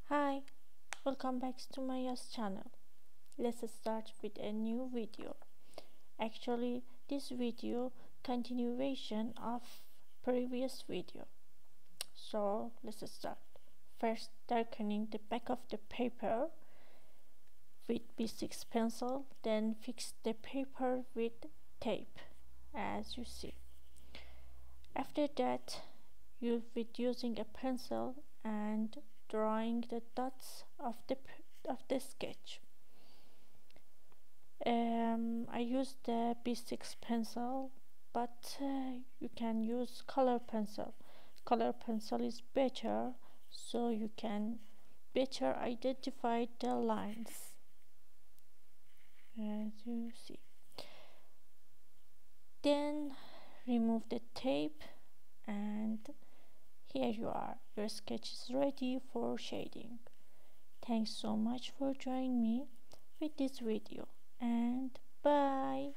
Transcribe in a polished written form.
Hi, welcome back to my channel. Let's start with a new video. Actually, this video continuation of previous video. So let's start. First, darkening the back of the paper with B6 pencil, then fix the paper with tape, as you see. After that, you'll be using a pencil and drawing the dots of the sketch. I used the B6 pencil, but you can use color pencil. Color pencil is better, so you can better identify the lines, as you see. Then remove the tape, and here you are. Your sketch is ready for shading. Thanks so much for joining me with this video, and bye.